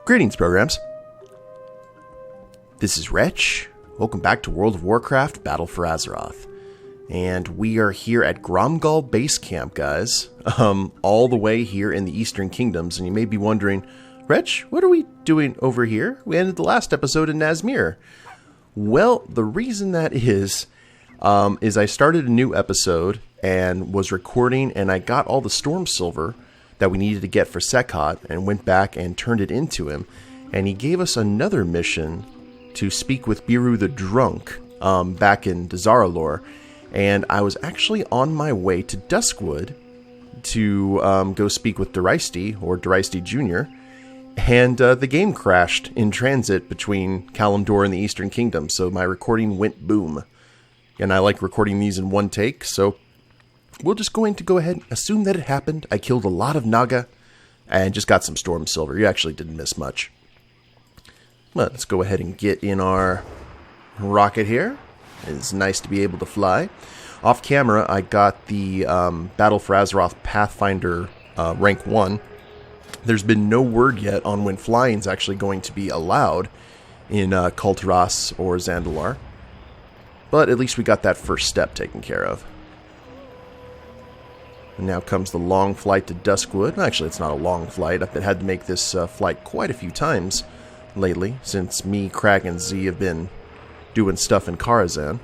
Greetings, programs. This is Wretch. Welcome back to World of Warcraft, Battle for Azeroth. And we are here at Gromgal Base Camp, guys. All the way here in the Eastern Kingdoms. And you may be wondering, Wretch, what are we doing over here? We ended the last episode in Nazmir. Well, the reason that is I started a new episode and was recording, and I got all the Storm Silver that we needed to get for Sekot, and went back and turned it into him. And he gave us another mission to speak with Biru the Drunk back in Dazaralor. And I was actually on my way to Duskwood to go speak with Daryste, or Daryste Jr., and the game crashed in transit between Kalimdor and the Eastern Kingdom, so my recording went boom. And I like recording these in one take, so we're just going to go ahead and assume that it happened. I killed a lot of Naga and just got some Storm Silver. You actually didn't miss much. Well, let's go ahead and get in our rocket here. It's nice to be able to fly. Off camera, I got the Battle for Azeroth Pathfinder rank 1. There's been no word yet on when flying is actually going to be allowed in Kulturas or Zandalar. But at least we got that first step taken care of. And now comes the long flight to Duskwood. Actually, it's not a long flight. I've had to make this flight quite a few times lately, since me, Crag, and Z have been doing stuff in Karazhan.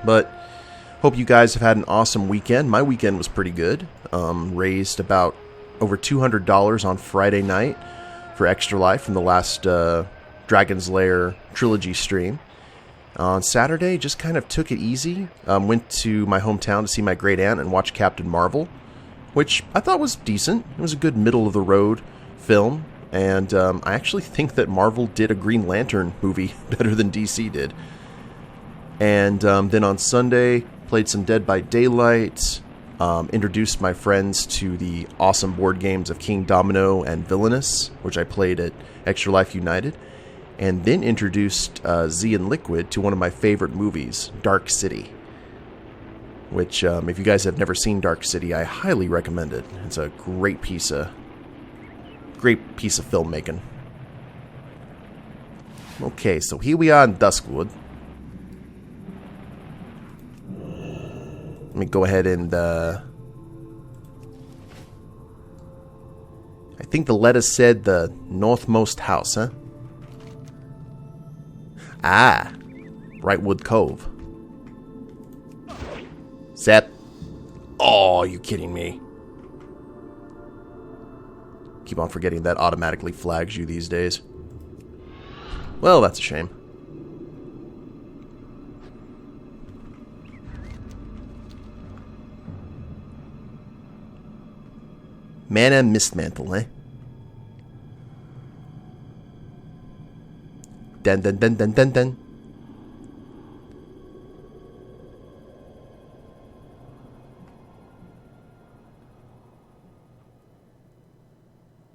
But hope you guys have had an awesome weekend. My weekend was pretty good. Raised about over $200 on Friday night for Extra Life from the last Dragon's Lair trilogy stream. On Saturday, just kind of took it easy. Went to my hometown to see my great aunt and watch Captain Marvel, which I thought was decent. It was a good middle-of-the-road film, and I actually think that Marvel did a Green Lantern movie better than DC did. And then on Sunday, played some Dead by Daylight, introduced my friends to the awesome board games of King Domino and Villainous, which I played at Extra Life United. And then introduced Z and Liquid to one of my favorite movies, Dark City. Which, if you guys have never seen Dark City, I highly recommend it. It's a great piece of filmmaking. Okay, so here we are in Duskwood. Let me go ahead and, I think the letter said the northmost house, huh? Ah, Brightwood Cove. Set. Oh, are you kidding me? Keep on forgetting that automatically flags you these days. Well, that's a shame. Mana Mistmantle, eh? Dun dun dun dun dun dun.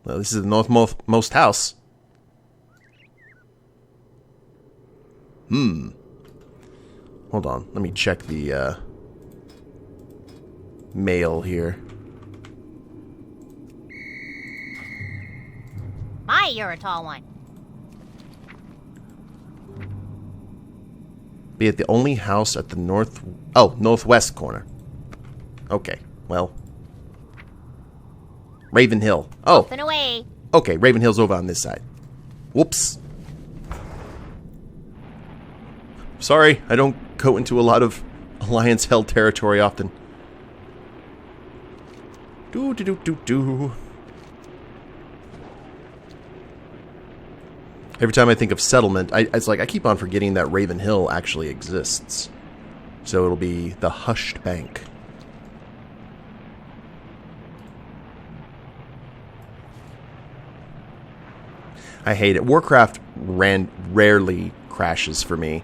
Well, this is the northmost house. Hold on, let me check the mail here. My, you're a tall one. Be at the only house at the northwest corner. Okay, well. Raven Hill. Oh. Off and away. Okay, Raven Hill's over on this side. Whoops. Sorry, I don't go into a lot of Alliance-held territory often. Do. Every time I think of settlement, it's like I keep on forgetting that Raven Hill actually exists. So it'll be the Hushed Bank. I hate it. Warcraft rarely crashes for me.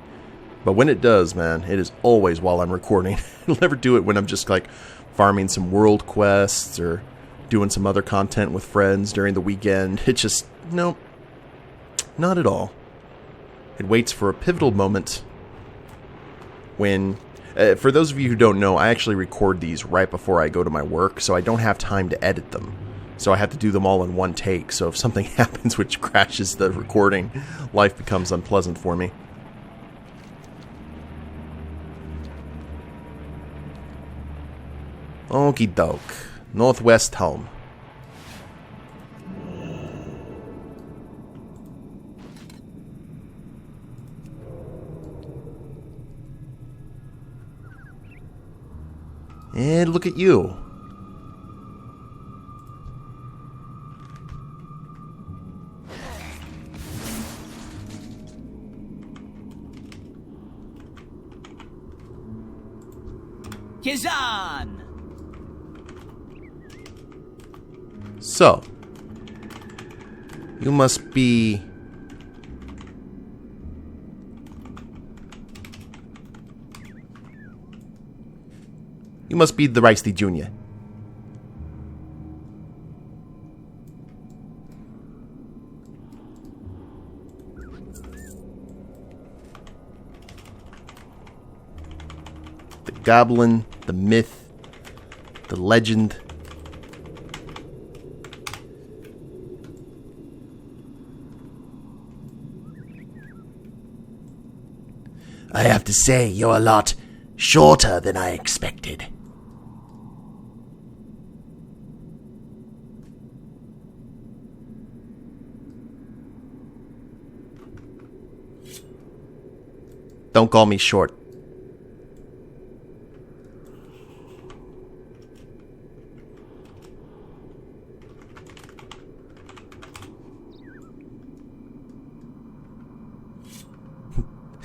But when it does, man, it is always while I'm recording. It'll never do it when I'm just like farming some world quests or doing some other content with friends during the weekend. It just, nope. Not at all. It waits for a pivotal moment when... for those of you who don't know, I actually record these right before I go to my work, so I don't have time to edit them. So I have to do them all in one take. So if something happens which crashes the recording, life becomes unpleasant for me. Okie doke. Northwest home. And look at you. Kizan! So, you must be... You must be the Daryste Jr. The goblin, the myth, the legend. I have to say, you're a lot shorter than I expected. Don't call me short.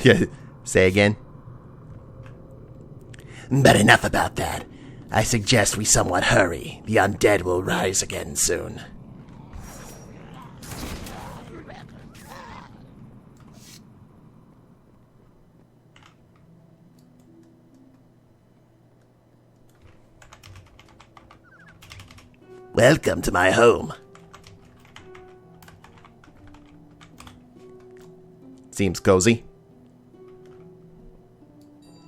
Yeah, say again. But enough about that. I suggest we somewhat hurry. The undead will rise again soon. Welcome to my home. Seems cozy.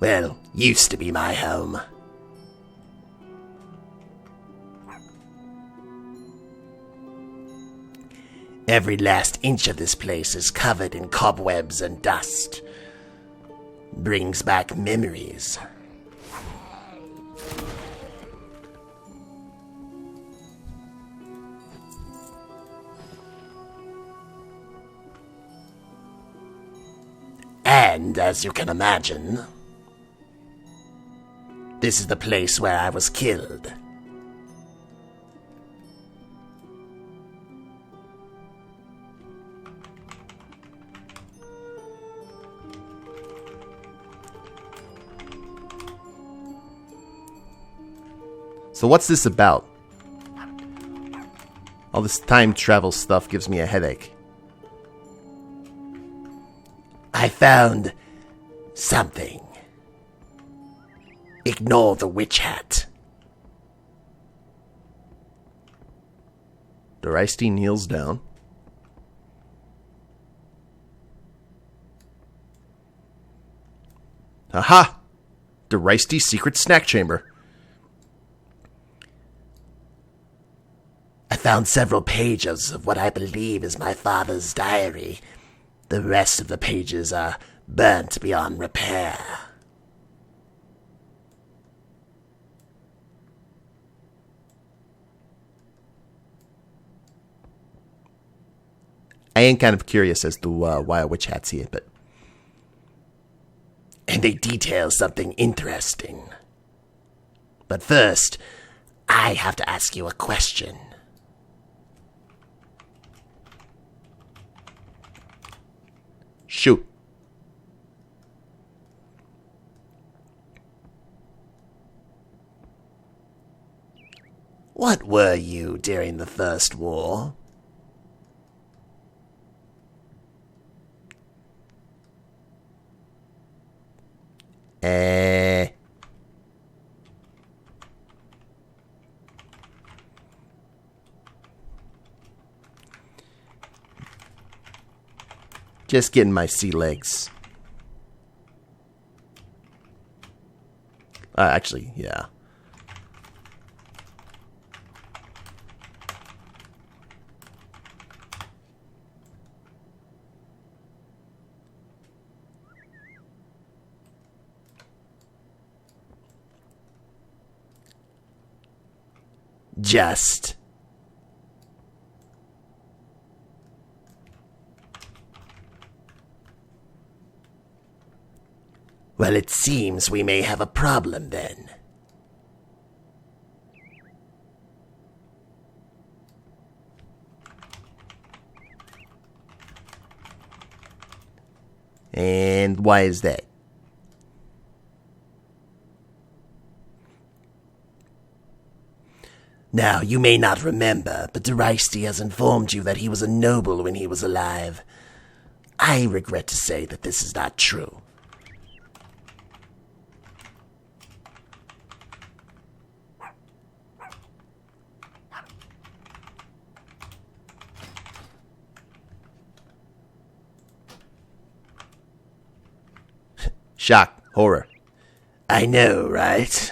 Well, used to be my home. Every last inch of this place is covered in cobwebs and dust. Brings back memories. And, as you can imagine, this is the place where I was killed. So what's this about? All this time travel stuff gives me a headache. I found something. Ignore the witch hat. Daryste kneels down. Aha! Daryste's secret snack chamber. I found several pages of what I believe is my father's diary. The rest of the pages are burnt beyond repair. I am kind of curious as to why a witch hat's here, but... And they detail something interesting. But first, I have to ask you a question. Shoot. What were you during the First War? Just getting my sea legs. Actually, yeah. Just. Well, it seems we may have a problem then. And why is that? Now, you may not remember, but Daryste has informed you that he was a noble when he was alive. I regret to say that this is not true. Shock. Horror. I know, right?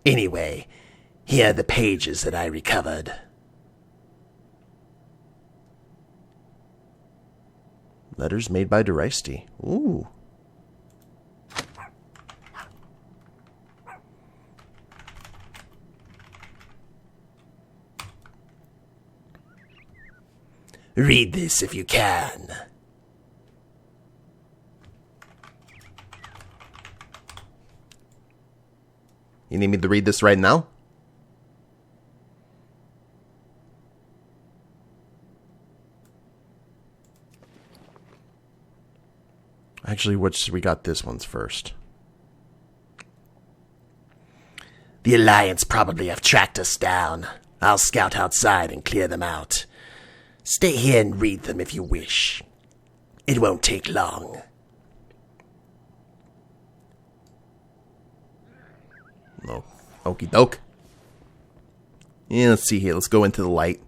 Anyway, here are the pages that I recovered. Letters made by Daryste. Ooh. Read this if you can. You need me to read this right now? Actually, we got this one's first. The Alliance probably have tracked us down. I'll scout outside and clear them out. Stay here and read them if you wish. It won't take long. No. Okie doke. Yeah, let's see here. Let's go into the light.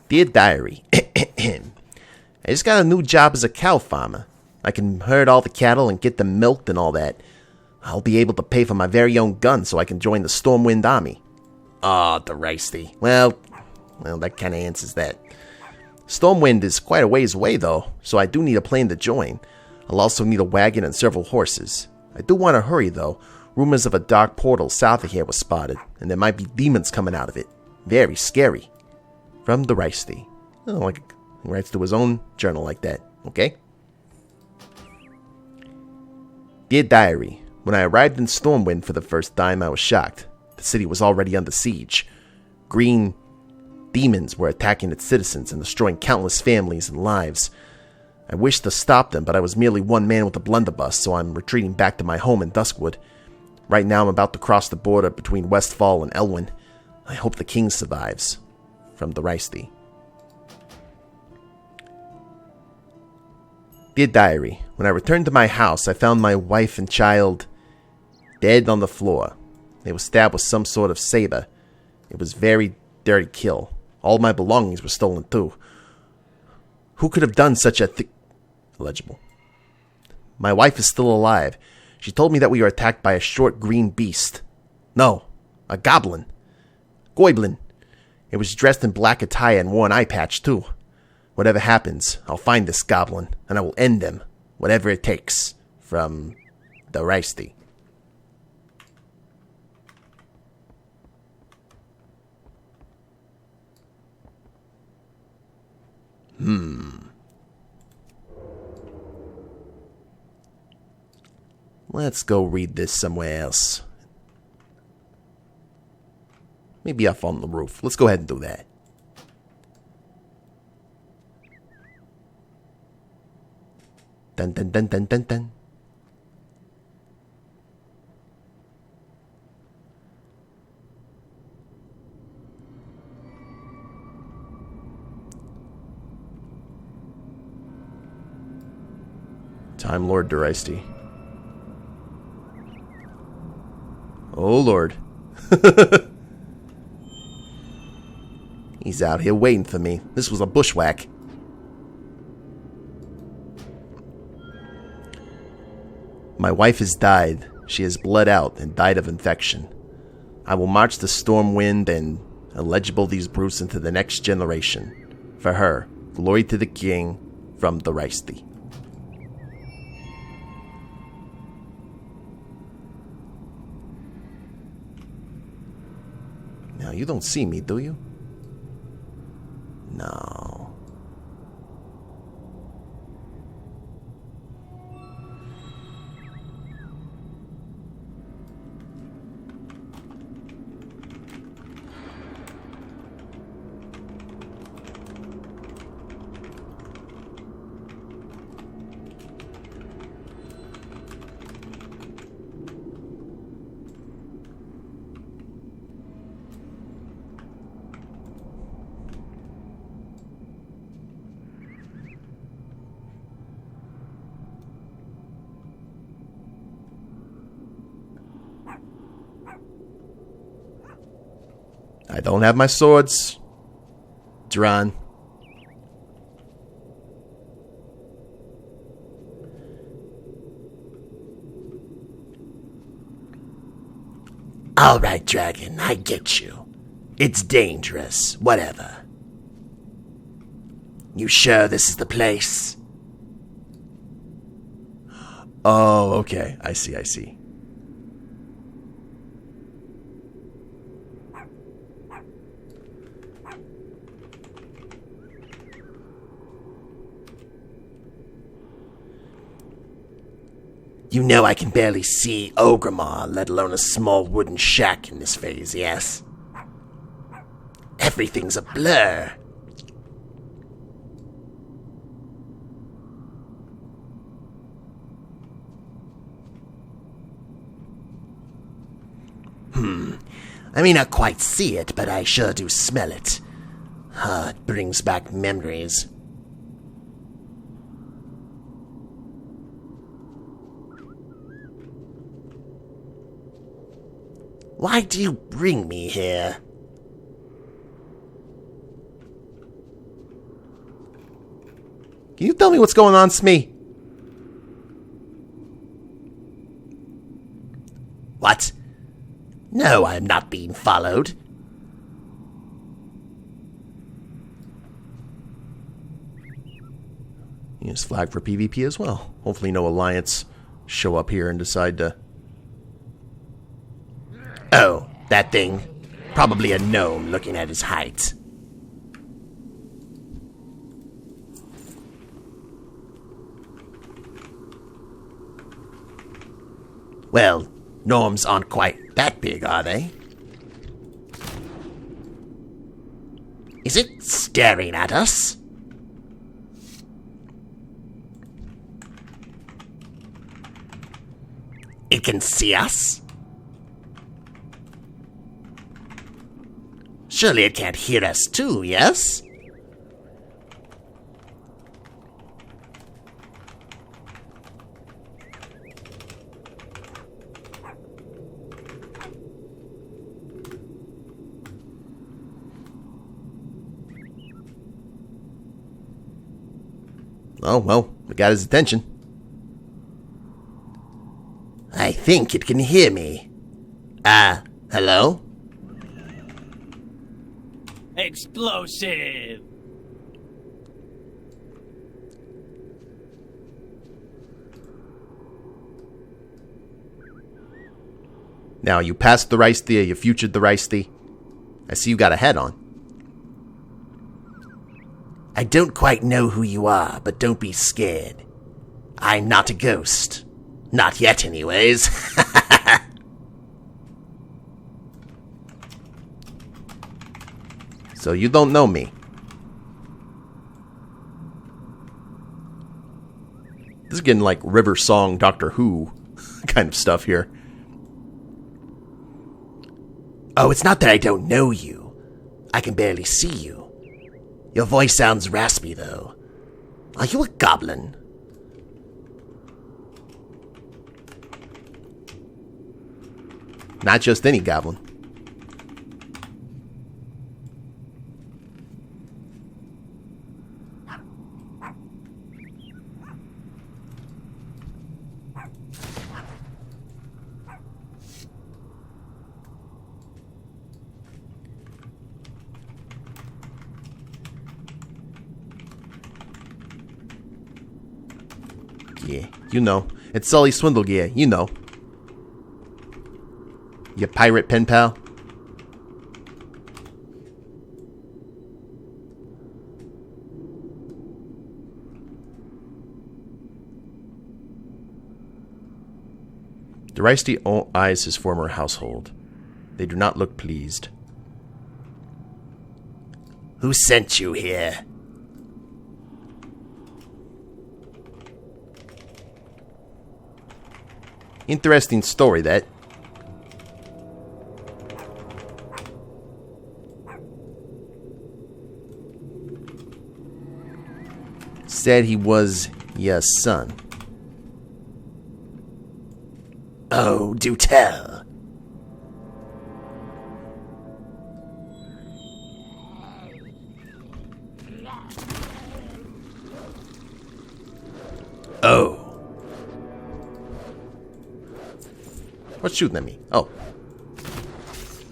Dear Diary, I just got a new job as a cow farmer. I can herd all the cattle and get them milked and all that. I'll be able to pay for my very own gun so I can join the Stormwind Army. Aw, Daryste. Well, that kind of answers that. Stormwind is quite a ways away, though, so I do need a plane to join. I'll also need a wagon and several horses. I do want to hurry, though. Rumors of a dark portal south of here were spotted, and there might be demons coming out of it. Very scary. From Daryste. Oh, like he writes to his own journal like that, okay? Dear Diary, when I arrived in Stormwind for the first time, I was shocked. The city was already under siege. Green demons were attacking its citizens and destroying countless families and lives. I wished to stop them, but I was merely one man with a blunderbuss, so I'm retreating back to my home in Duskwood. Right now I'm about to cross the border between Westfall and Elwyn. I hope the king survives. From Daryste. Dear Diary, when I returned to my house, I found my wife and child dead on the floor. They were stabbed with some sort of saber. It was very dirty kill. All my belongings were stolen too. Who could have done such a illegible. My wife is still alive. She told me that we were attacked by a short green beast. No, a goblin. Goblin. It was dressed in black attire and wore an eye patch too. Whatever happens, I'll find this goblin, and I will end them, whatever it takes. From Daryste. Let's go read this somewhere else. Maybe up on the roof. Let's go ahead and do that. Dun dun dun dun dun dun. Time Lord Daryste. Oh Lord. He's out here waiting for me. This was a bushwhack. My wife has died. She has bled out and died of infection. I will march the Stormwind and illegible these brutes into the next generation. For her, glory to the king, from the Daryste. Now, you don't see me, do you? No. I don't have my swords drawn. All right, Dragon, I get you. It's dangerous, whatever. You sure this is the place? Oh, okay. I see. You know I can barely see Ogrimmar, let alone a small wooden shack in this phase, yes? Everything's a blur. I may not quite see it, but I sure do smell it. It brings back memories. Why do you bring me here? Can you tell me what's going on, Smee? What? No, I'm not being followed. You just flag for PvP as well. Hopefully no alliance show up here and decide to... Oh, that thing. Probably a gnome looking at his height. Well, gnomes aren't quite that big, are they? Is it staring at us? It can see us? Surely it can't hear us too, yes? Oh, well, we got his attention. I think it can hear me. Hello? Explosive! Now, you passed the Daryste, or you futured the Daryste. I see you got a head on. I don't quite know who you are, but don't be scared. I'm not a ghost. Not yet, anyways. So you don't know me. This is getting like River Song, Doctor Who kind of stuff here. Oh, it's not that I don't know you. I can barely see you. Your voice sounds raspy, though. Are you a goblin? Not just any goblin. Swindlegear. You know. It's Sully Swindlegear. You know. You pirate pen pal? Daryste eyes his former household. They do not look pleased. Who sent you here? Interesting story, that. Said he was your son. Oh, do tell. Oh. What's shooting at me? Oh.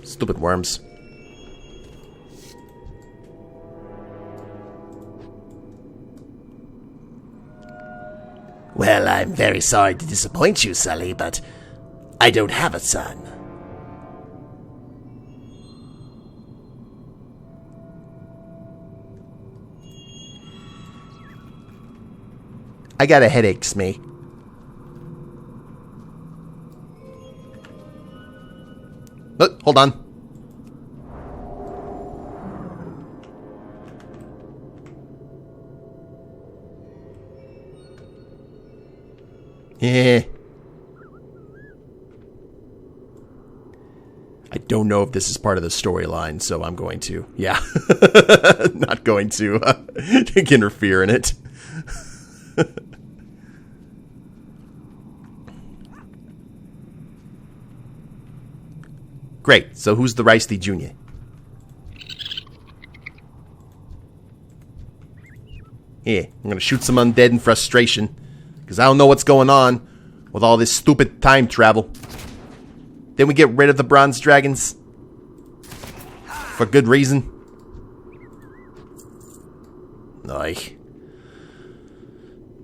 Stupid worms. Well, I'm very sorry to disappoint you, Sully, but I don't have a son. I got a headache, Smee. Look, hold on. Yeah. I don't know if this is part of the storyline, so I'm going to, yeah, not going to interfere in it. Great, so who's the Daryste Jr.? Yeah, I'm gonna shoot some undead in frustration, because I don't know what's going on with all this stupid time travel. Then we get rid of the bronze dragons for good reason. Like,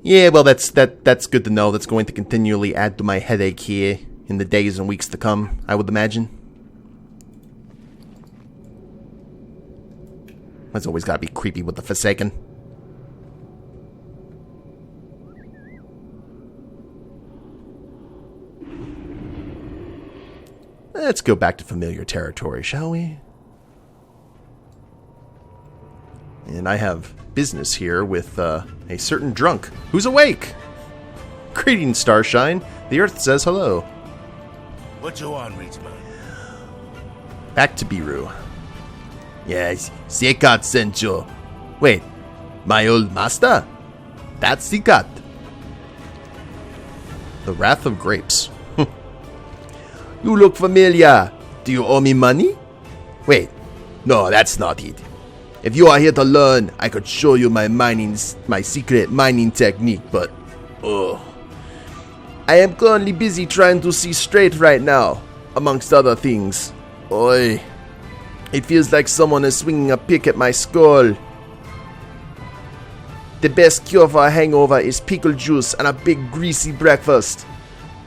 yeah, well, that's good to know. That's going to continually add to my headache here in the days and weeks to come, I would imagine. It's always got to be creepy with the Forsaken. Let's go back to familiar territory, shall we? And I have business here with a certain drunk who's awake. Greetings, Starshine. The Earth says hello. What you want, Richmond? Back to Biru. Yes, Sikat sent you. Wait, my old master? That's Sikat. The Wrath of Grapes. You look familiar. Do you owe me money? Wait, no, that's not it. If you are here to learn, I could show you my secret mining technique, but I am currently busy trying to see straight right now, amongst other things. Oi, it feels like someone is swinging a pick at my skull. The best cure for a hangover is pickle juice and a big greasy breakfast.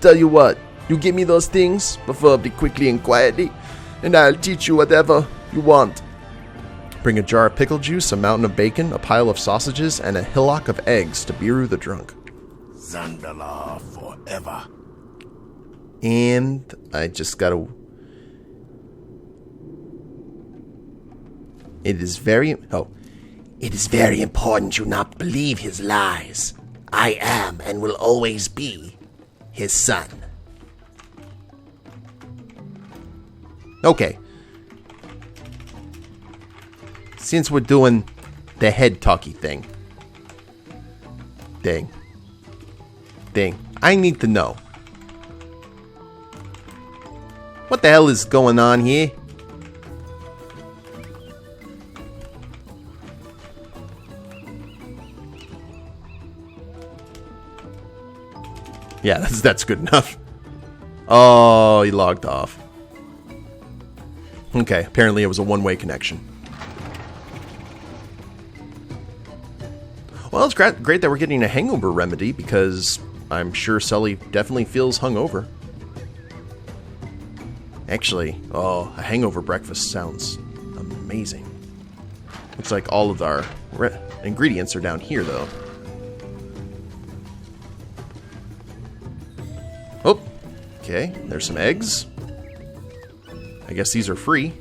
Tell you what, you give me those things, preferably quickly and quietly, and I'll teach you whatever you want. Bring a jar of pickle juice, a mountain of bacon, a pile of sausages, and a hillock of eggs to Biru the Drunk. Zandala forever. And I just gotta... It is very important you not believe his lies. I am and will always be his son. Okay. Since we're doing the head talky thing. Dang. I need to know. What the hell is going on here? Yeah, that's good enough. Oh, he logged off. Okay, apparently it was a one-way connection. Well, it's great that we're getting a hangover remedy because I'm sure Sully definitely feels hungover. Actually, oh, a hangover breakfast sounds amazing. Looks like all of our ingredients are down here, though. Oh, okay, there's some eggs. I guess these are free.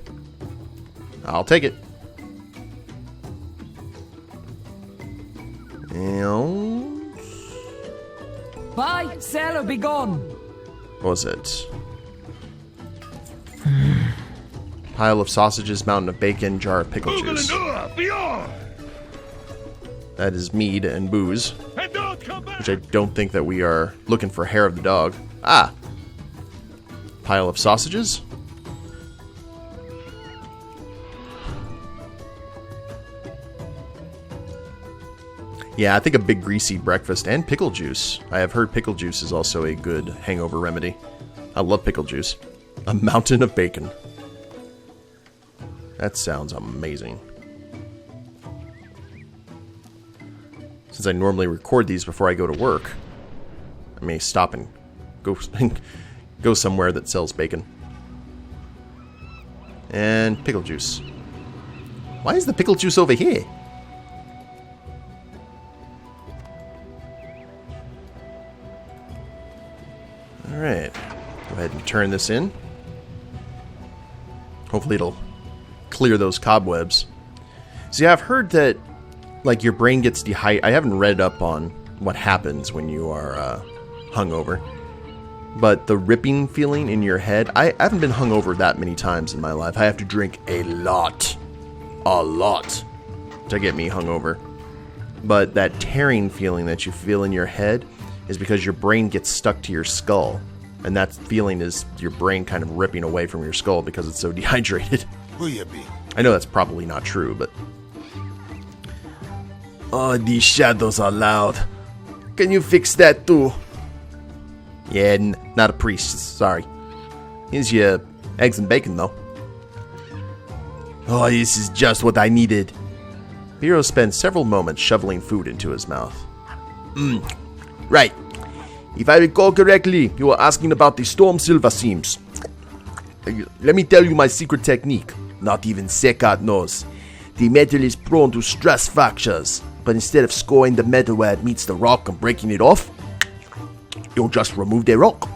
I'll take it. And... Buy, sell, or be gone. What was it? Pile of sausages, mountain of bacon, jar of pickle juice. That is mead and booze. Which I don't think that we are looking for hair of the dog. Ah! Pile of sausages. Yeah, I think a big greasy breakfast and pickle juice. I have heard pickle juice is also a good hangover remedy. I love pickle juice. A mountain of bacon. That sounds amazing. Since I normally record these before I go to work, I may stop and go somewhere that sells bacon. And pickle juice. Why is the pickle juice over here? Alright. Go ahead and turn this in. Hopefully it'll clear those cobwebs. See, I've heard that, like, your brain gets dehydrated. I haven't read up on what happens when you are hungover. But the ripping feeling in your head, I haven't been hungover that many times in my life. I have to drink a lot to get me hungover. But that tearing feeling that you feel in your head is because your brain gets stuck to your skull. And that feeling is your brain kind of ripping away from your skull because it's so dehydrated. Who you be? I know that's probably not true, but... Oh, these shadows are loud. Can you fix that too? Yeah, not a priest, sorry. Here's your eggs and bacon, though. Oh, this is just what I needed. Biru spends several moments shoveling food into his mouth. Right. If I recall correctly, you were asking about the storm silver seams. Let me tell you my secret technique. Not even Sekat knows. The metal is prone to stress fractures, but instead of scoring the metal where it meets the rock and breaking it off, you'll just remove the rock.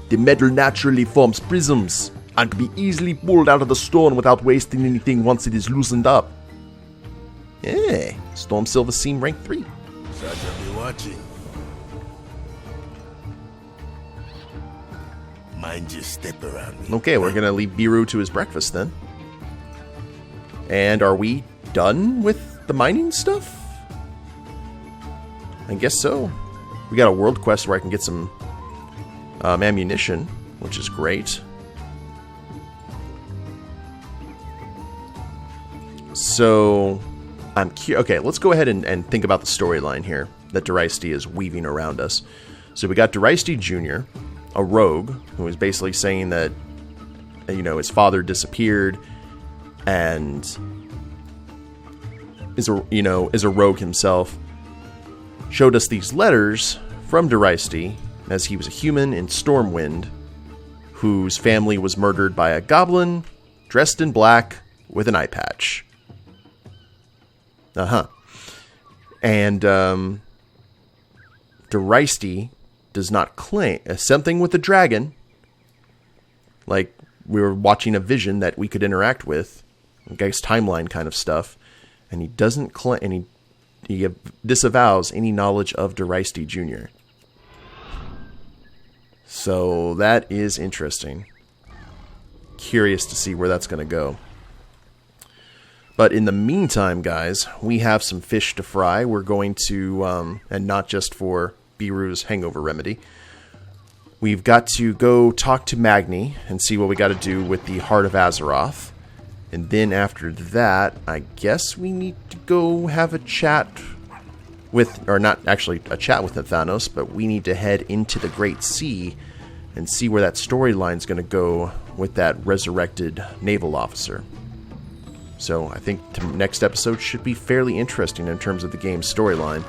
The metal naturally forms prisms and can be easily pulled out of the stone without wasting anything once it is loosened up. Yeah, Storm Silver Seam rank 3. Such a be watching. Mind your step around me. Okay, we're gonna leave Biru to his breakfast then. And are we done with the mining stuff? I guess so. We got a world quest where I can get some ammunition, which is great. So, okay, let's go ahead and think about the storyline here that Daryste is weaving around us. So we got Daryste Jr., a rogue, who is basically saying that, you know, his father disappeared and is a rogue himself. Showed us these letters from Daryste as he was a human in Stormwind, whose family was murdered by a goblin dressed in black with an eye patch. And Daryste does not claim something with the dragon, like we were watching a vision that we could interact with, I guess timeline kind of stuff, and he doesn't claim, and he disavows any knowledge of Daryste Jr. So that is interesting. Curious to see where that's going to go. But in the meantime, guys, we have some fish to fry. We're going to, and not just for Biru's hangover remedy, we've got to go talk to Magni and see what we got to do with the Heart of Azeroth. And then after that, I guess we need to go have a chat with, or not actually a chat with Thanos, but we need to head into the Great Sea and see where that storyline's going to go with that resurrected naval officer. So I think the next episode should be fairly interesting in terms of the game's storyline.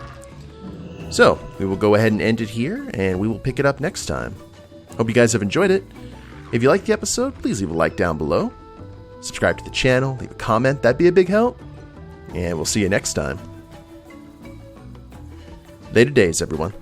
So, we will go ahead and end it here, and we will pick it up next time. Hope you guys have enjoyed it. If you liked the episode, please leave a like down below. Subscribe to the channel, leave a comment, that'd be a big help. And we'll see you next time. Later days, everyone.